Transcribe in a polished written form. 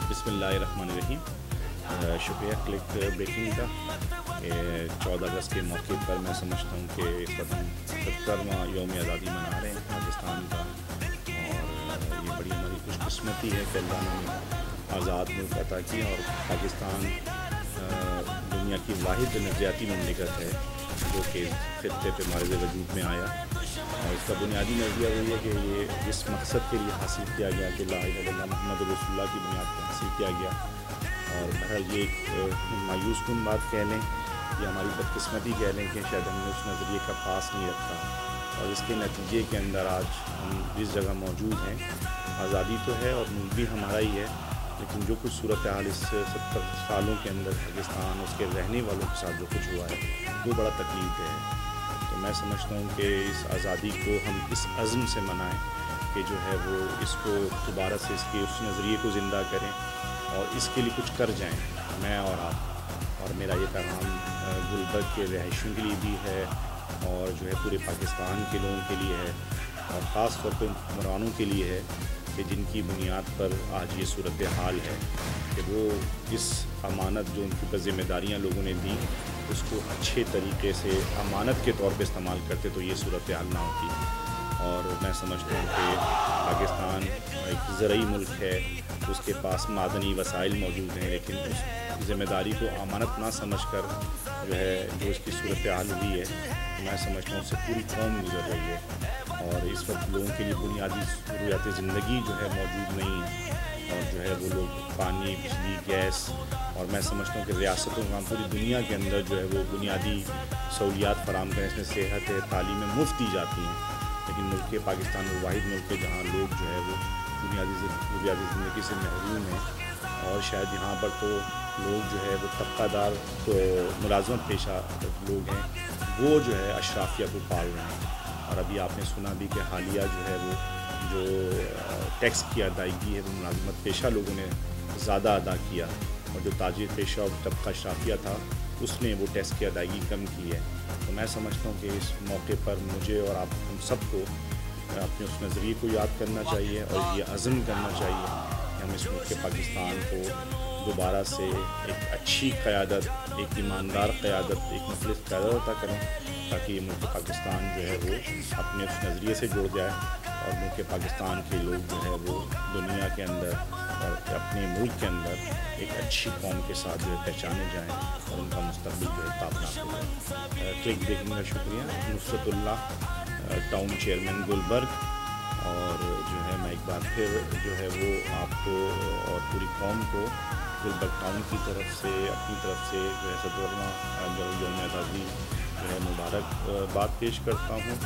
बिस्मिल्लाहिर्रहमानिर्रहीम। शुक्रिया click breaking का। 14 अगस्त के मौके पर मैं समझता हूँ कि इस वक्त हम 70वां यौम आज़ादी मना रहे हैं पाकिस्तान का, और ये बड़ी हमारी खुशकिस्मती है कि अल्लाह ने आज़ाद मुल्क अता किया और पाकिस्तान दुनिया की वाहिद नज़रियाती ममलिकत है जो कि खित्ते पे मारज़ वजूद में आया। और इसका बुनियादी नज़रिया वही है कि ये जिस मकसद के लिए हासिल किया गया कि ला इलाहा इल्लल्लाह मुहम्मद रसूलुल्लाह की बुनियाद पर हासिल किया गया। और बहरहाल ये एक मायूस कुन बात कह लें या हमारी बदकिस्मती कह लें कि शायद हमने उस नज़रिए का पास नहीं रखा, और इसके नतीजे के अंदर आज हम जिस जगह मौजूद हैं, आज़ादी तो है और मुल्क भी हमारा ही है, लेकिन जो कुछ सूरत हाल इस 70 सालों के अंदर पाकिस्तान उसके रहने वालों के साथ जो कुछ हुआ है वो बड़ा तकलीफ है। तो मैं समझता हूँ कि इस आज़ादी को हम इस अज़्म से मनाएं कि जो है वो इसको दोबारा से इसके उस नज़रिए को ज़िंदा करें और इसके लिए कुछ कर जाएं, मैं और आप। और मेरा ये पैगाम गुलबर्ग के रहायशियों के लिए भी है और जो है पूरे पाकिस्तान के लोगों के लिए है, और ख़ास तौर पर हुक्मरानों के लिए है कि जिनकी बुनियाद पर आज ये सूरत हाल है कि वो इस अमानत जो उनकी पर ज़िम्मेदारियाँ लोगों ने दी उसको अच्छे तरीके से अमानत के तौर पे इस्तेमाल करते तो ये सूरत हाल ना होती। और मैं समझता हूँ कि पाकिस्तान एक ज़रई मुल्क है, उसके पास मादनी वसाइल मौजूद हैं, लेकिन उस ज़िम्मेदारी को अमानत ना समझ कर जो है जो इसकी सूरत हाल हुई है, मैं समझता हूँ उससे पूरी कौम गुजर रही है। और इस वक्त लोगों के लिए बुनियादी ज़रूरियात ज़िंदगी जो है मौजूद नहीं है, और जो है वो लोग पानी, बिजली, गैस, और मैं समझता हूँ कि रियासतों का पूरी दुनिया के अंदर जो है वो बुनियादी सहूलियात फराम करें, इसमें सेहत है, तालीमें मुफ्त दी जाती हैं, लेकिन मुल्क पाकिस्तान वो वाहिद मुल्क है जहाँ लोग जो है वो बुनियादी ज़िंदगी से महरूम हैं। और शायद यहाँ पर तो लोग जो है वो तबकादार तो मुलाजमत पेशा लोग हैं, वो जो है अशराफिया को पाल रहे हैं। और अभी आपने सुना भी कि हालिया जो है वो जो टैक्स की अदायगी है वो मुलाजमत पेशा लोगों ने ज़्यादा अदा किया, और जो ताजिर पेशा और तबका अशराफिया था उसने वो टैक्स की अदायगी कम की है। तो मैं समझता हूँ कि इस मौके पर मुझे और आप हम सबको अपने उस नज़रिए को याद करना चाहिए और ये अज़्म करना चाहिए कि हम इस मुल्क पाकिस्तान को दोबारा से एक अच्छी क़यादत, एक ईमानदार क़यादत, एक मुखलिस क़यादत अता करें, ताकि ये मुल्क पाकिस्तान जो है वो अपने उस नज़रिए से जुड़ जाए और मुल्क पाकिस्तान के लोग जो है वो दुनिया के अंदर और अपने मुल्क के अंदर एक अच्छी कौम के साथ जो है पहचाने जाएँ और उनका मुस्तक़बिल जो है ताबनाक हो जाए। क्लिक देखने का शुक्रिया। नुसरतुल्लाह, टाउन चेयरमैन गुलबर्ग। और जो है मैं एक बार फिर जो है वो आपको और पूरी कौम को गुलबर्ग टाउन की तरफ से अपनी तरफ से जो है 70वां यौम आज़ादी जो है मुबारकबाद पेश करता हूँ।